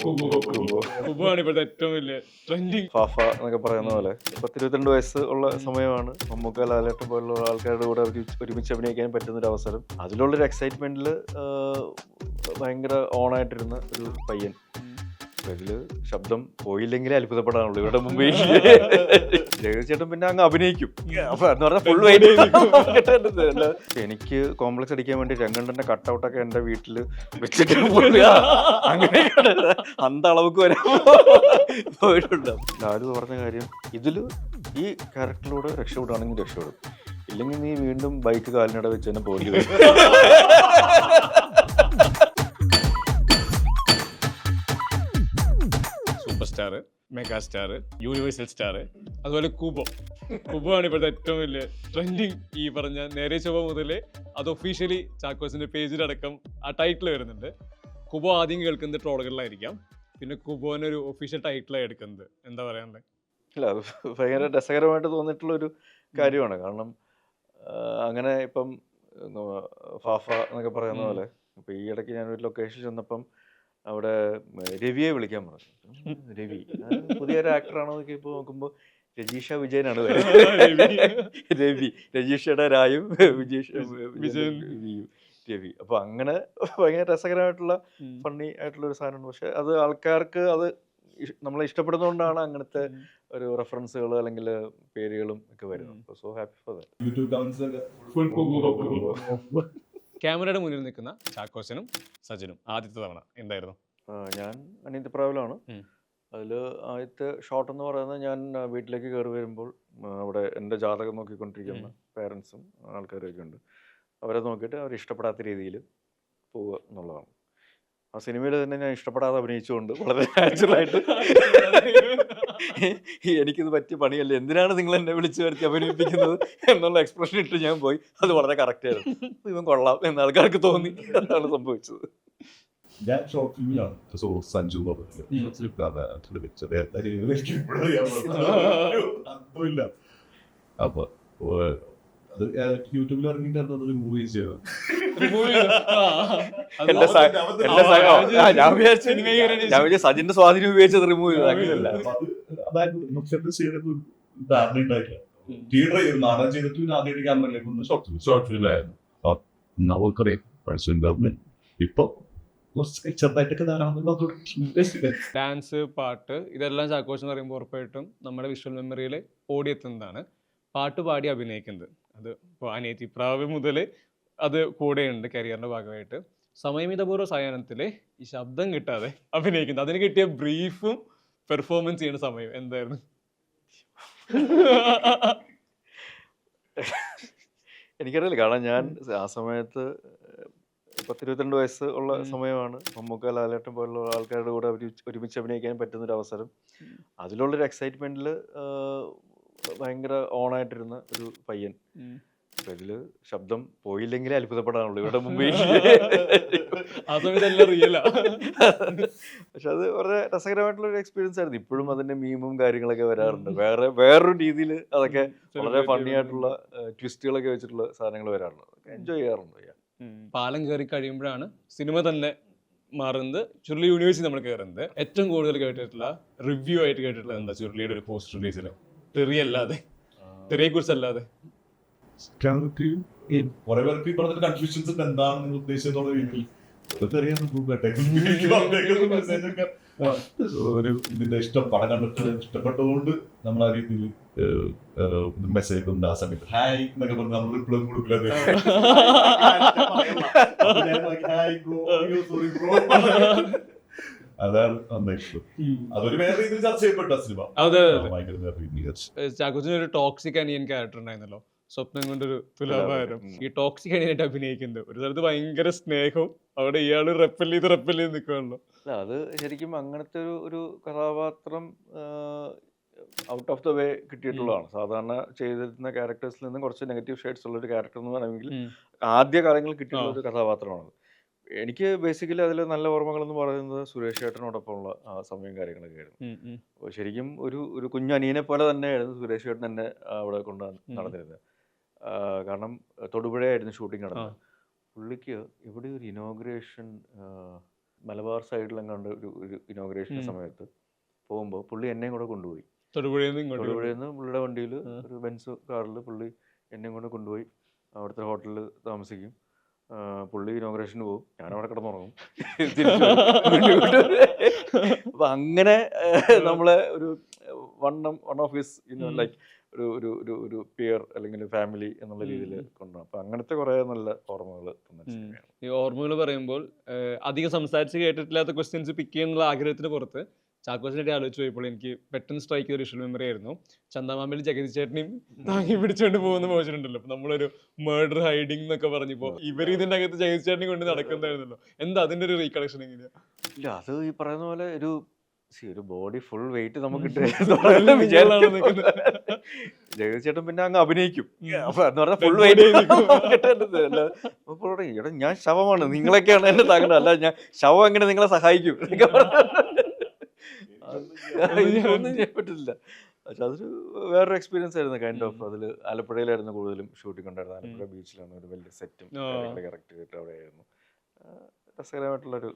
കുബുവാണ് ഇപ്പോഴത്തെ ഏറ്റവും വലിയ ട്രെൻഡിങ്. ഫാഫ എന്നൊക്കെ പറയുന്ന പോലെ 10-22 വയസ്സ് ഉള്ള സമയമാണ്. മമ്മൂക്ക, ലാലേട്ടൻ പോലുള്ള ആൾക്കാരുടെ കൂടെ ഒരുമിച്ച് അഭിനയിക്കാൻ പറ്റുന്നൊരു അവസരം. അതിലുള്ളൊരു എക്സൈറ്റ്മെന്റിൽ ഭയങ്കര ഓണായിട്ടിരുന്ന ഒരു പയ്യൻ. ഇതില് ശബ്ദം പോയില്ലെങ്കിലേ അത്ഭുതപ്പെടാനുള്ളൂ. ഇവരുടെ മുമ്പിൽ ജഗദീശേട്ടൻ പിന്നെ അങ്ങ് അഭിനയിക്കും. അപ്പൊ എന്ന് പറഞ്ഞാൽ ഫുൾ വെയിറ്റ്. എനിക്ക് കോംപ്ലക്സ് അടിക്കാൻ വേണ്ടി രംഗണ്ണന്റെ കട്ടൗട്ടൊക്കെ എന്റെ വീട്ടിൽ വെച്ചിട്ട് അങ്ങനെ അന്ത അളവുക്ക് വരാൻ പോയിട്ടുണ്ട്. ലാലു പറഞ്ഞ കാര്യം, ഇതില് ഈ ക്യാരക്ടറിലൂടെ രക്ഷപ്പെടുകയാണെങ്കിൽ രക്ഷപ്പെടും, ഇല്ലെങ്കിൽ നീ വീണ്ടും ബൈക്ക് കാലിനട വെച്ച് തന്നെ പോകേണ്ടി വരും. Super star, mega star, universal star, അതുപോലെ കുബുവാണ് ഇപ്പോഴത്തെ ഏറ്റവും വലിയ ട്രെൻഡിങ്. ഈ പറഞ്ഞ നേരെ ചൊവ്വ മുതലേ അത് ഒഫീഷ്യലി ചാക്കോസിന്റെ പേജിലടക്കം ആ ടൈറ്റിൽ വരുന്നുണ്ട്. കുബു ആദ്യം കേൾക്കുന്നത് ട്രോളുകളിലായിരിക്കാം, പിന്നെ കുബുവിനൊരു ഒഫീഷ്യൽ ടൈറ്റിലായി എടുക്കുന്നത്. എന്താ പറയാനുള്ളത്? ഇല്ല, അത് ഭയങ്കര രസകരമായിട്ട് തോന്നിയിട്ടുള്ള ഒരു കാര്യമാണ്. കാരണം അങ്ങനെ ഇപ്പം ഫാഫ എന്നൊക്കെ പറയുന്ന പോലെ ഇപ്പം ഈ ഇടയ്ക്ക് ഞാനൊരു ലൊക്കേഷൻ ചെന്നപ്പം അവിടെ രവിയെ വിളിക്കാൻ പറഞ്ഞു. രവി പുതിയൊരു ആക്ടറാണോ എന്നൊക്കെ ഇപ്പോൾ നോക്കുമ്പോൾ രജീഷ വിജയനാണ് രവി. രജീഷയുടെ രായും വിജയും രവി. അപ്പൊ അങ്ങനെ ഭയങ്കര രസകരമായിട്ടുള്ള ഫണ്ണി ആയിട്ടുള്ള ഒരു സാധനമാണ്. പക്ഷെ അത് ആൾക്കാർക്ക് അത് നമ്മളെ ഇഷ്ടപ്പെടുന്നതുകൊണ്ടാണ് അങ്ങനത്തെ ഒരു റെഫറൻസുകൾ അല്ലെങ്കിൽ പേരുകളും ഒക്കെ വരുന്നത്. So happy for that. ക്യാമറയുടെ മുന്നിൽ നിൽക്കുന്ന ചാക്കോച്ചനും സജിനും ആദ്യത്തെ തവണ എന്തായിരുന്നു? ഞാൻ അനിയത്തിപ്രാവിലാണ്. അതിൽ ആദ്യത്തെ ഷോട്ട് എന്ന് പറയുന്നത് ഞാൻ വീട്ടിലേക്ക് കയറി വരുമ്പോൾ അവിടെ എൻ്റെ ജാതകം നോക്കിക്കൊണ്ടിരിക്കുന്ന പേരൻസും ആൾക്കാരൊക്കെ ഉണ്ട്. അവരെ നോക്കിയിട്ട് അവർ ഇഷ്ടപ്പെടാത്ത രീതിയിൽ പോവുക എന്നുള്ളതാണ്. ആ സിനിമയിൽ തന്നെ ഞാൻ ഇഷ്ടപ്പെടാതെ അഭിനയിച്ചുകൊണ്ട് വളരെ നാച്ചുറലായിട്ട് എനിക്കിത് പറ്റിയ പണിയല്ല, എന്തിനാണ് നിങ്ങൾ എന്നെ വിളിച്ചു വരുത്തി അഭിനയിപ്പിക്കുന്നത് എന്നുള്ള എക്സ്പ്രഷൻ ഇട്ട് ഞാൻ പോയി. അത് വളരെ കറക്റ്റ് ആയിരുന്നു. ഇവൻ കൊള്ളാം എന്ന് ആൾക്കാർക്ക് തോന്നി. അതാണ് സംഭവിച്ചത്. ഞാൻ ഷോർട്ട് ഫിലിമിലാണ് സഞ്ജു അർത്ഥമില്ല. അപ്പൊ അത് യൂട്യൂബിൽ ഇറങ്ങിയിട്ടായിരുന്നു അതൊരു മൂവി ചെയ്തത്. ഞാൻ വിചാരിച്ചു സജിന്റെ സ്വാധീനം ഉപയോഗിച്ചത് റിമൂവ് ചെയ്തത്. അങ്ങനെയല്ല, തിയേറ്റർ നാടകം ചെയ്തിട്ട് ആദ്യമായിട്ട് ക്യാമറയിലേക്ക് വന്ന ഷോർട്ട് ഫിലിമായിരുന്നു. നമുക്കറിയാം ഇപ്പൊ ഡാൻസ്, പാട്ട്, ഇതെല്ലാം ചാക്കോച്ച് എന്ന് പറയുമ്പോൾ ഉറപ്പായിട്ടും നമ്മുടെ വിഷ്വൽ മെമ്മറിയിൽ ഓടിയെത്തുന്നതാണ്. പാട്ട് പാടി അഭിനയിക്കുന്നത് അത് ഇപ്പോൾ അനിയത്തിപ്രാവ് മുതൽ അത് കൂടെയുണ്ട് കരിയറിന്റെ ഭാഗമായിട്ട്. സമയമിതപൂർവ്വ സായാഹ്നത്തിലെ ഈ ശബ്ദം കിട്ടാതെ അഭിനയിക്കുന്നത്, അതിന് കിട്ടിയ ബ്രീഫും പെർഫോമൻസ് ചെയ്യുന്ന സമയം എന്തായിരുന്നു? എനിക്കറിയില്ല. കാരണം ഞാൻ ആ സമയത്ത് 10-22 വയസ്സ് ഉള്ള സമയമാണ്. മമ്മൂക്ക, ലാലേട്ടൻ പോലുള്ള ആൾക്കാരുടെ കൂടെ ഒരുമിച്ച് അഭിനയിക്കാൻ പറ്റുന്നൊരു അവസരം. അതിലുള്ളൊരു എക്സൈറ്റ്മെന്റിൽ ഭയങ്കര ഓണായിട്ടിരുന്ന ഒരു പയ്യൻ. അപ്പൊ ഇതില് ശബ്ദം പോയില്ലെങ്കിലേ അത്ഭുതപ്പെടാനുള്ളൂ. ഇവരുടെ മുമ്പിൽ പക്ഷെ അത് വളരെ രസകരമായിട്ടുള്ള ഒരു എക്സ്പീരിയൻസ് ആയിരുന്നു. ഇപ്പോഴും അതിന്റെ മീമും കാര്യങ്ങളൊക്കെ വരാറുണ്ട്. വേറൊരു രീതിയിൽ അതൊക്കെ വളരെ ഫണ്ണി ആയിട്ടുള്ള ട്വിസ്റ്റുകളൊക്കെ വെച്ചിട്ടുള്ള സാധനങ്ങൾ വരാറുണ്ട്. അതൊക്കെ എൻജോയ് ചെയ്യാറുണ്ട്. പാലം കയറി കഴിയുമ്പോഴാണ് സിനിമ തന്നെ മാറുന്നത്. ചുരുളി യൂണിവേഴ്സിറ്റി നമ്മൾ കയറുന്നത്. ഏറ്റവും കൂടുതൽ കേട്ടിട്ടുള്ള റിവ്യൂ ആയിട്ട് കേട്ടിട്ടുള്ളത് എന്താ? ചുരുളിയുടെ ഒരു പോസ്റ്റ് റിലീസിൽ തെറിയല്ലാതെ, തെറിയെ കുറിച്ചല്ലാതെ കൺഫ്യൂഷൻസ് എന്താണ് നിങ്ങൾ ഉദ്ദേശിച്ചെന്നുള്ള രീതിയിൽ ഒരു ഇതിന്റെ ഇഷ്ടം പടം കണ്ടിട്ട് ഇഷ്ടപ്പെട്ടതുകൊണ്ട് നമ്മൾ ആ രീതിയിൽ മെസ്സേജ് ഉണ്ട്. ആ സമയത്ത് ഹായ് എന്നൊക്കെ പറഞ്ഞ് നമ്മൾ റിപ്ലൈ കൊടുക്കില്ല. അതാണ് അതൊരു വേറെ രീതിയിൽ ചർച്ച ചെയ്യപ്പെട്ട സിനിമ. ചാക്കോച്ചിന് ഒരു ടോക്സിക് അനിയൻ ക്യാരക്ടർ ഉണ്ടായിരുന്നല്ലോ, സ്വപ്നം കൊണ്ടൊരു തുലാഭാരം. ഈ ടോക്സിക് അനിയനായിട്ട് അഭിനയിക്കുന്നത് ഒരു സ്ഥലത്ത് ഭയങ്കര സ്നേഹവും അവിടെ ഇയാള് റെപ്പൽ ചെയ്ത് നിൽക്കുകയാണല്ലോ. അത് ശരിക്കും അങ്ങനത്തെ ഒരു കഥാപാത്രം ഔട്ട് ഓഫ് ദ വേ കിട്ടിയിട്ടുള്ളതാണ്. സാധാരണ ചെയ്തിരുന്ന ക്യാരക്ടേഴ്സിൽ നിന്നും കുറച്ച് നെഗറ്റീവ് ഷെയ്ഡ്സ് ഉള്ള ഒരു ക്യാരക്ടർ എന്ന് പറയുമെങ്കിൽ ആദ്യ കാലങ്ങളിൽ കിട്ടിയിട്ടുള്ള ഒരു കഥാപാത്രമാണ്. എനിക്ക് ബേസിക്കലി അതിൽ നല്ല ഓർമ്മകൾ എന്ന് പറയുന്നത് സുരേഷ് ചേട്ടനോടൊപ്പമുള്ള ആ സമയം കാര്യങ്ങളൊക്കെ ആയിരുന്നു. അപ്പോൾ ശരിക്കും ഒരു കുഞ്ഞനിയനെ പോലെ തന്നെയായിരുന്നു സുരേഷ് ചേട്ടൻ എന്നെ അവിടെ കൊണ്ട് നടന്നിരുന്നത്. കാരണം തൊടുപുഴയായിരുന്നു ഷൂട്ടിംഗ് നടന്നത്. പുള്ളിക്ക് ഇവിടെ ഒരു ഇനോഗ്രേഷൻ മലബാർ സൈഡിലെങ്ങാണ്ട് ഒരു ഇനോഗ്രേഷൻ സമയത്ത് പോകുമ്പോൾ പുള്ളി എന്നെയും കൂടെ കൊണ്ടുപോയി. തൊടുപുഴയിൽ നിന്ന് ഇങ്ങോട്ട് തൊടുപുഴയിൽ നിന്ന് പുള്ളിയുടെ വണ്ടിയിൽ ഒരു ബെൻസ് കാറിൽ പുള്ളി എന്നെയും കൂടെ കൊണ്ടുപോയി അവിടുത്തെ ഹോട്ടലിൽ താമസിക്കും. പുള്ളി ഇനോഗ്രേഷന് പോകും, ഞാനവിടെ കിടന്നുറങ്ങും. അപ്പൊ അങ്ങനെ നമ്മളെ ഒരു വൺ ഓഫ് ഹിസ് ലൈക്ക് ഒരു പിയർ അല്ലെങ്കിൽ ഫാമിലി എന്നുള്ള രീതിയിൽ കൊണ്ടുപോകും. അപ്പൊ അങ്ങനത്തെ കുറെ നല്ല ഓർമ്മകൾ തന്നിട്ടുണ്ട്. ഈ ഓർമ്മകൾ പറയുമ്പോൾ അധികം സംസാരിച്ച് കേട്ടിട്ടില്ലാത്ത ക്വസ്റ്റ്യൻസ് പിക്ക് ചെയ്യുന്നുള്ള ആഗ്രഹത്തിന് പുറത്ത് ചാക്കോസിനായിട്ട് ആലോചിച്ച് പോയപ്പോൾ എനിക്ക് പെട്ടെന്ന് സ്ട്രൈക്ക് ചെയ്ത വിഷ്വൽ മെമ്മറി ആയിരുന്നു ചന്ദമാമയിൽ ജഗതി ചേട്ടനെയും താങ്ങി പിടിച്ചുകൊണ്ട് പോകുന്ന മോശമുണ്ടല്ലോ. അപ്പൊ നമ്മളൊരു മേർഡർ ഹൈഡിങ് എന്നൊക്കെ പറഞ്ഞപ്പോ ഇവർ ഇതിന്റെ അകത്ത് ജഗതി ചേട്ടനെ കൊണ്ട് നടക്കുന്നതായിരുന്നല്ലോ. എന്താ അതിന്റെ ഒരു റീകളക്ഷൻ എങ്ങനെയാ? ഇല്ല, അത് ഈ പറയുന്ന പോലെ ഒരു ബോഡി ഫുൾ വെയിറ്റ് നമുക്ക് ജഗതി ചേട്ടൻ പിന്നെ അങ്ങ് അഭിനയിക്കും. അപ്പൊ എന്ന് പറഞ്ഞാൽ ഫുൾ വെയിറ്റ് എടാ ഞാൻ ശവമാണ്, നിങ്ങളൊക്കെയാണ് എന്നെ താങ്ങേണ്ടത്, അല്ല ഞാൻ ശവം എങ്ങനെ നിങ്ങളെ സഹായിക്കും ഒന്നും ചെയ്യാൻ പറ്റില്ല. പക്ഷെ അതൊരു വേറൊരു എക്സ്പീരിയൻസ് ആയിരുന്നു. കൈൻഡ് ഓഫ് അതിൽ ആലപ്പുഴയിലായിരുന്നു കൂടുതലും ഷൂട്ടിംഗ് ഉണ്ടായിരുന്നത്. ആലപ്പുഴ ബീച്ചിലാണ് ഒരു വലിയ സെറ്റും കറക്റ്റ് ചെയ്തിട്ട് അവിടെയായിരുന്നു. രസകരമായിട്ടുള്ളൊരു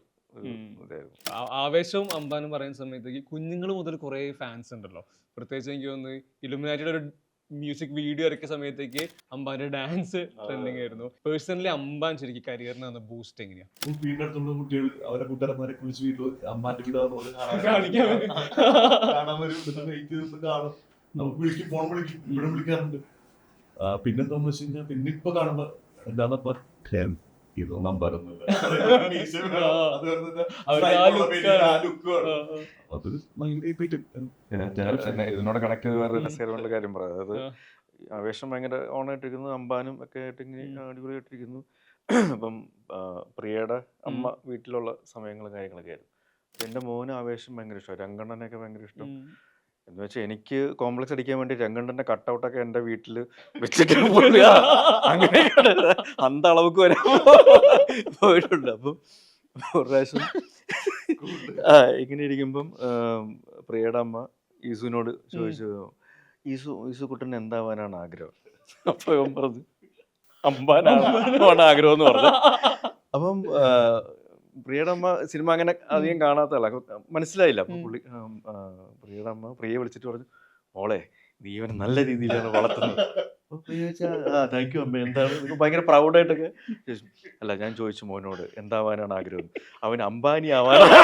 ആവേശവും അമ്പാനും പറയുന്ന സമയത്തേക്ക് കുഞ്ഞുങ്ങൾ മുതൽ കുറെ ഫാൻസ് ഉണ്ടല്ലോ. പ്രത്യേകിച്ച് എനിക്ക് തോന്നുന്നു ഇലുമിനാറ്റിയുടെ ഒരു മ്യൂസിക് വീഡിയോ ഇറക്കിയ സമയത്തേക്ക് അമ്പാന്റെ ഡാൻസ് ട്രെൻഡിങ് ആയിരുന്നു. പേഴ്സണലി അമ്പാൻ ശരിക്കും കരിയറിന് വന്ന ബൂസ്റ്റ് എങ്ങനെയാ? വീടിനടുത്തുള്ള കുട്ടികൾ അവരെ കൂട്ടുകാരന്മാരെ കുറിച്ച് വീട്ടിൽ അമ്മാന്റെ വീട് കാണാൻ വരും, കാണും, നമുക്ക് വിളിക്കും, ഫോൺ വിളിക്കും, ഇവിടെ വിളിക്കാറുണ്ട്. പിന്നെന്താന്ന് വെച്ച് കഴിഞ്ഞാൽ പിന്നെ ഇപ്പൊ കാണുമ്പോ എന്താന്നപ്പോ ഇത് നമ്പരൊന്നുമില്ല, ഇതിനോട് കണക്ട് ചെയ്ത് വേറെ രസകരമുള്ള കാര്യം പറയാം. അതായത് ആവേശം ഭയങ്കര ഓണായിട്ടിരിക്കുന്നു, അമ്പാനും ഒക്കെ ആയിട്ട് ഇങ്ങനെ അടിപൊളിയായിട്ടിരിക്കുന്നു. അപ്പം പ്രിയയുടെ അമ്മ വീട്ടിലുള്ള സമയങ്ങളും കാര്യങ്ങളൊക്കെ ആയിരുന്നു. എൻ്റെ മോന് ആവേശം ഭയങ്കര ഇഷ്ടമാണ്, രംഗണ്ണനെയൊക്കെ ഭയങ്കര ഇഷ്ടം. എന്ന് വെച്ചാൽ എനിക്ക് കോംപ്ലക്സ് അടിക്കാൻ വേണ്ടി രംഗണ്ണന്റെ കട്ടൗട്ടൊക്കെ എൻ്റെ വീട്ടിൽ വെച്ചിട്ട് അങ്ങനെയൊക്കെ അന്ത അളവുക്ക് വരാൻ പോയിട്ടുണ്ട്. അപ്പം ഒരു പ്രാവശ്യം ഇങ്ങനെ ഇരിക്കുമ്പം പ്രിയയുടെ അമ്മ ഈസുവിനോട് ചോദിച്ചു, ഈസു കുട്ടൻ എന്താവാനാണ് ആഗ്രഹം? അപ്പൊ അവൻ പറഞ്ഞു അമ്പാനാണ് ആഗ്രഹം എന്ന് പറഞ്ഞു. അപ്പം പ്രിയയുടെ അമ്മ സിനിമ അങ്ങനെ അധികം കാണാത്ത ആളാ, മനസ്സിലായില്ല. അപ്പൊ പുള്ളി പ്രിയയുടെ അമ്മ പ്രിയെ വിളിച്ചിട്ട് പറഞ്ഞു, മോളെ നീ ഇവനെ നല്ല രീതിയിലാണ് വളർത്തുന്നത്. അപ്പൊ പ്രിയ ചോദിച്ചാൽ താങ്ക് യു അമ്മ, എന്താണ് ഭയങ്കര പ്രൗഡായിട്ടൊക്കെ. അല്ല, ഞാൻ ചോദിച്ചു മോനോട് എന്താവാനാണ് ആഗ്രഹം, അവൻ അംബാനി ആവാനാണ്.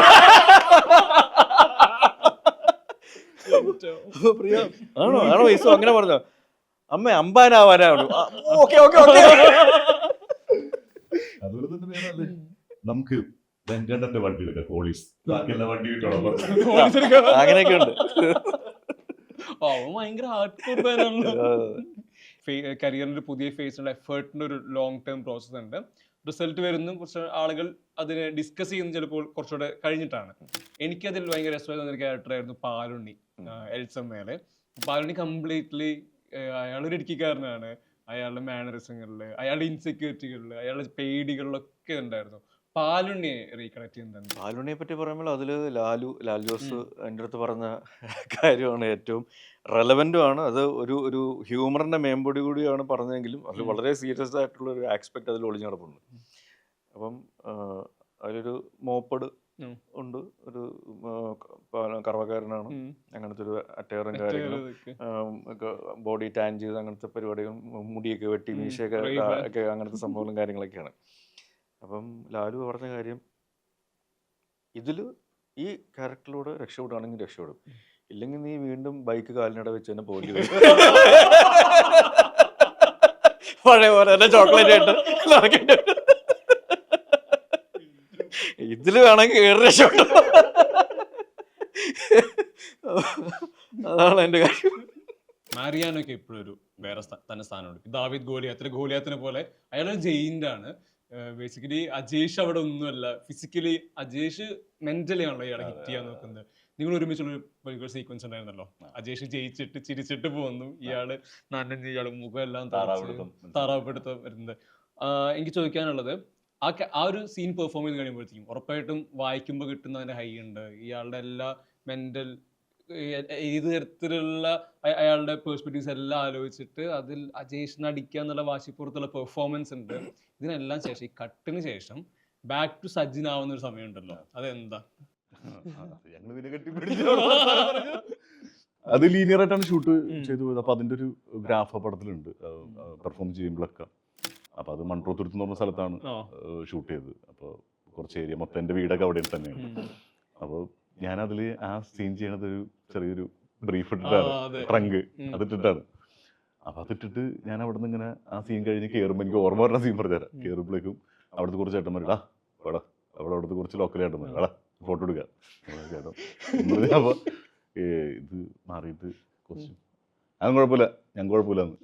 പ്രിയ ആണോ ഈസു അങ്ങനെ പറഞ്ഞോ? അമ്മ അംബാനാവാനാണ്. Okay okay okay. അതുപോലെ തന്നെ നമുക്ക് രംഗണ്ണന്റെ വണ്ടിയിലൊക്കെ പോലീസ് ബാക്കിയുള്ള വണ്ടി കിട്ടണം, അങ്ങനെയൊക്കെ ഉണ്ട്. കരിയറിന്റെ പുതിയ ഫേസിലുള്ള എഫേർട്ടിന്റെ ഒരു ലോങ് ടേം പ്രോസസ് ഉണ്ട്. റിസൾട്ട് വരുന്നു, കുറച്ച് ആളുകൾ അതിനെ ഡിസ്കസ് ചെയ്യുന്നത് ചിലപ്പോൾ കുറച്ചുകൂടെ കഴിഞ്ഞിട്ടാണ്. എനിക്കതിൽ ഭയങ്കര രസമായി തോന്നിയ ക്യാരക്ടറായിരുന്നു പാലുണ്ണി, എൽസമ്മയില്. പാലുണ്ണി കംപ്ലീറ്റ്ലി അയാളൊരു ഇടുക്കിക്കാരനാണ്. അയാളുടെ മാനറിസങ്ങളില്, അയാളുടെ ഇൻസെക്യൂരിറ്റികളില്, അയാളുടെ പേടികളിലൊക്കെ ഉണ്ടായിരുന്നു. പാലുണ്ണിയെ റീകണക്ട് ചെയ്യുന്നുണ്ട്. പാലുണ്ണിയെ പറ്റി പറയുമ്പോൾ അതിൽ ലാൽ ജോസ് എൻ്റെ അടുത്ത് പറഞ്ഞ കാര്യമാണ് ഏറ്റവും റെലവൻറ്റും ആണ്. അത് ഒരു ഹ്യൂമറിൻ്റെ മേമ്പൊടി കൂടിയാണ് പറഞ്ഞതെങ്കിലും അതിൽ വളരെ സീരിയസ് ആയിട്ടുള്ള ഒരു ആസ്പെക്ട് അതിൽ ഒളിഞ്ഞു കിടപ്പുണ്ട്. അപ്പം അതിലൊരു മോപ്പഡ് ഉണ്ട്, ഒരു കറവക്കാരനാണ്, അങ്ങനത്തെ ഒരു അറ്റയറും കാര്യങ്ങളും, ബോഡി ടാൻ ചെയ്ത് അങ്ങനത്തെ പരിപാടികളും, മുടിയൊക്കെ വെട്ടി മീശയൊക്കെ ഒക്കെ അങ്ങനത്തെ സംഭവങ്ങളും കാര്യങ്ങളൊക്കെയാണ്. അപ്പം ലാലു പറഞ്ഞ കാര്യം, ഇതിൽ ഈ ക്യാരക്ടറിലൂടെ രക്ഷപ്പെടുകയാണെങ്കിൽ രക്ഷപ്പെടും, ഇല്ലെങ്കിൽ നീ വീണ്ടും ബൈക്ക് കാലിനിടെ വെച്ച് തന്നെ പോയി പഴയ പോലെ തന്നെ ചോക്ലേറ്റ് ആയിട്ട് ഇതില് വേണമെങ്കിൽ ഏറെ രക്ഷപ്പെടും. അതാണ് എൻ്റെ കാര്യം. മാരിയാനൊക്കെ ഇപ്പോഴും ഒരു വേറെ തന്നെ സ്ഥാനമുണ്ട്. ദാവിദ് ഗോലിയാത്തിനെ പോലെ അയാളൊരു ജയിന്റ് ആണ്. ബേസിക്കലി അജേഷ് അവിടെ ഒന്നുമല്ല. ഫിസിക്കലി അജേഷ് മെന്റലി ആണല്ലോ ഇയാളെ ഹിറ്റ് ചെയ്യാൻ നോക്കുന്നത്. നിങ്ങൾ ഒരുമിച്ചുള്ള സീക്വൻസ് ഉണ്ടായിരുന്നല്ലോ, അജേഷ് ജയിച്ചിട്ട് ചിരിച്ചിട്ട് പോകുന്നു, ഇയാള് നനഞ്ഞ് ഇയാള് മുഖം എല്ലാം താറാവപ്പെടുത്ത വരുന്നത്. എനിക്ക് ചോദിക്കാനുള്ളത്, ആ ഒരു സീൻ പെർഫോം ചെയ്ത് കഴിയുമ്പോഴത്തേക്കും ഉറപ്പായിട്ടും വായിക്കുമ്പോൾ കിട്ടുന്ന അതിന്റെ ഹൈ ഉണ്ട്. ഇയാളുടെ എല്ലാ മെന്റൽ ഏത് തരത്തിലുള്ള അയാളുടെ പേഴ്സ്പെക്റ്റീവ്സ് എല്ലാം ആലോചിച്ചിട്ട് അതിൽ അജേഷിനെ അടിക്കുക എന്നുള്ള വാശിപ്പുറത്തുള്ള പെർഫോമൻസ് ഉണ്ട്. ഇതിനെല്ലാം ശേഷം, ഈ കട്ടിന് ശേഷം ബാക്ക് ടു സജിൻ ആവുന്ന ഒരു സമയം ഉണ്ടല്ലോ, അതെന്താ? ഞങ്ങൾ ഇതിനെ കെട്ടിപ്പിടിച്ചു. അത് ലീനിയർ ആയിട്ടാണ് ഷൂട്ട് ചെയ്തു പോയത്. അപ്പോൾ അതിൻ്റെ ഒരു ഗ്രാഫ് പടത്തിലുണ്ട് പെർഫോം ചെയ്യുമ്പോഴൊക്കെ. അപ്പോൾ അത് മൺട്രോത്തുരുത്ത് എന്ന് പറഞ്ഞ സ്ഥലത്താണ് ഷൂട്ട് ചെയ്തത്. അപ്പോൾ കുറച്ച് ഏരിയ മൊത്തം എൻ്റെ വീടൊക്കെ അവിടെ തന്നെയാണ്. അപ്പോൾ ഞാനതിൽ ആ സീൻ ചെയ്യണത് ഒരു ചെറിയൊരു ബ്രീഫ് ഇട്ടിട്ടാണ്, ട്രങ്ക് അതിട്ടിട്ടാണ്. അപ്പോൾ അതിട്ടിട്ട് ഞാൻ അവിടെ നിന്ന് ഇങ്ങനെ ആ സീൻ കഴിഞ്ഞ് കയറുമ്പോൾ എനിക്ക് ഓർമ്മ പറഞ്ഞ സീൻ പറഞ്ഞുതരാം. കയറുമ്പോഴേക്കും അവിടുത്തെ കുറച്ച് ചേട്ടന്മാരിടാ വേടാ അവിടുത്തെ കുറച്ച് ലോക്കൽ ചേട്ടന്മാർ വേടാ ഫോട്ടോ എടുക്കാം ചേട്ടോ. അപ്പോൾ ഇത് മാറിയിട്ട് കുറച്ച് അതും കുഴപ്പമില്ല, ഞങ്ങൾക്ക് കുഴപ്പമില്ലാന്ന്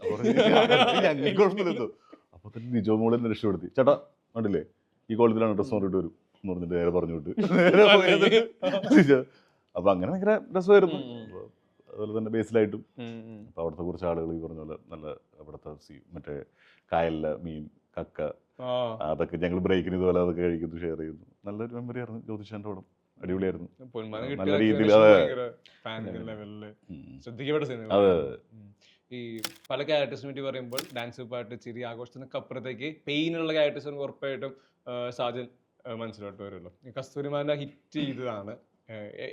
ഞങ്ങൾക്ക് കുഴപ്പമില്ലല്ലോ. അപ്പോൾ തന്നെ നിജോ മോളെ തന്നെ രക്ഷപ്പെടുത്തി. ചേട്ടാ കണ്ടില്ലേ ഈ കോളത്തിലാണ് ഡ്രസ് മാറിയിട്ട് വരും എന്ന് പറഞ്ഞിട്ട് നേരെ പറഞ്ഞു വിട്ട് നേരെ. അപ്പോൾ അങ്ങനെ ഭയങ്കര രസമായിരുന്നു. അതുപോലെ തന്നെ ബേസിലായിട്ടും അപ്പോൾ അവിടുത്തെ കുറച്ച് ആളുകൾ ഈ പറഞ്ഞ പോലെ നല്ല അവിടുത്തെ മറ്റേ കായലിലെ മീൻ കക്ക അതൊക്കെ ഞങ്ങൾ ബ്രേക്കിന് ഇതുപോലെ അതൊക്കെ കഴിക്കുന്നു, ഷെയർ ചെയ്യുന്നു. നല്ലൊരു മെമ്മറി ആയിരുന്നു ജ്യോതിഷാന്റെ പടം. അടിപൊളിയായിരുന്നു. നല്ല രീതിയിൽ ശ്രദ്ധിക്കപ്പെട്ട സിനിമ. ഈ പല ക്യാരക്ടേഴ്സിനെ പറ്റി പറയുമ്പോൾ ഡാൻസ്, പാട്ട്, ചിരി, ആഘോഷത്തിനൊക്കെ അപ്പുറത്തേക്ക് പെയിനുള്ള ക്യാരക്ടേഴ്സിന് ഉറപ്പായിട്ടും സാജൻ മനസ്സിലോട്ട് വരുമല്ലോ. ഈ കസ്തൂരിമാന്റെ ഹിറ്റ് ചെയ്തതാണ്,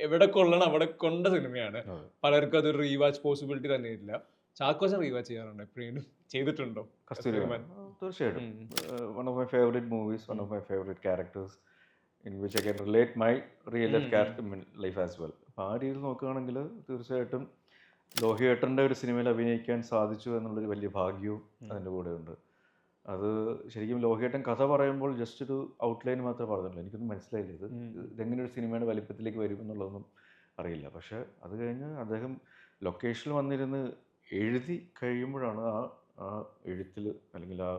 എവിടെ കൊള്ളണം അവിടെ കൊണ്ട സിനിമയാണ്. പലർക്കും അതൊരു റീവാച്ച് പോസിബിലിറ്റി തന്നെ ഇല്ല. ചാക്കോച്ചൻ റീവാച്ച് ചെയ്യാറുണ്ടോ എപ്പോഴും? ചെയ്തിട്ടുണ്ടോ കസ്തൂരിമാൻ? തീർച്ചയായിട്ടും. One of my favourite movies, one of my favourite characters in which I can relate my real life as well. അപ്പോൾ ആ രീതിയിൽ നോക്കുകയാണെങ്കിൽ തീർച്ചയായിട്ടും ലോഹിയേട്ടൻ്റെ ഒരു സിനിമയിൽ അഭിനയിക്കാൻ സാധിച്ചു എന്നുള്ളൊരു വലിയ ഭാഗ്യവും അതിൻ്റെ കൂടെ ഉണ്ട്. അത് ശരിക്കും ലോഹിയേട്ടൻ കഥ പറയുമ്പോൾ ജസ്റ്റ് ഒരു ഔട്ട്ലൈൻ മാത്രമേ പറഞ്ഞുള്ളൂ. എനിക്കൊന്നും മനസ്സിലായില്ല ഇതെങ്ങനെ ഒരു സിനിമയുടെ വലിപ്പത്തിലേക്ക് വരും എന്നുള്ളതൊന്നും അറിയില്ല. പക്ഷേ അത് കഴിഞ്ഞ് അദ്ദേഹം ലൊക്കേഷനിൽ വന്നിരുന്ന് എഴുതി കഴിയുമ്പോഴാണ് ആ എഴുത്തിൽ അല്ലെങ്കിൽ ആ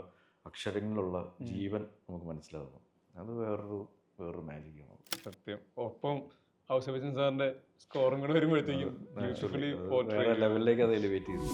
അക്ഷരങ്ങളിലുള്ള ജീവൻ നമുക്ക് മനസ്സിലാകുന്നത്. അത് വേറൊരു മാജിക്കാണ് സത്യം. ഒപ്പം ഔസേപ്പച്ചൻ സാറിന്റെ സ്കോറും കൂടെ വരുമ്പോഴത്തേക്കും ലെവലിലേക്ക് അത് എലിവേറ്റ് ചെയ്തു.